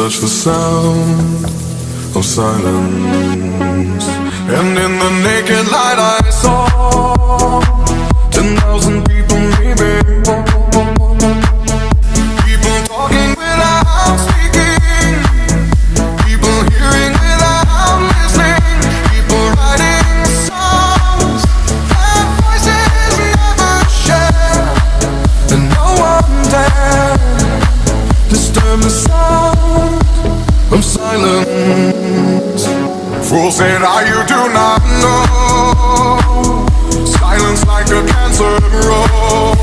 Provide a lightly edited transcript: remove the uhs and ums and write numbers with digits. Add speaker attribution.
Speaker 1: touch the sound of silence, and in the naked light I saw 10,000 people, maybe. People talking without speaking, people hearing without listening, people writing songs that voices never share, and no one dared disturb the sound of silence. Fools say that you do not know, silence like a cancer grows.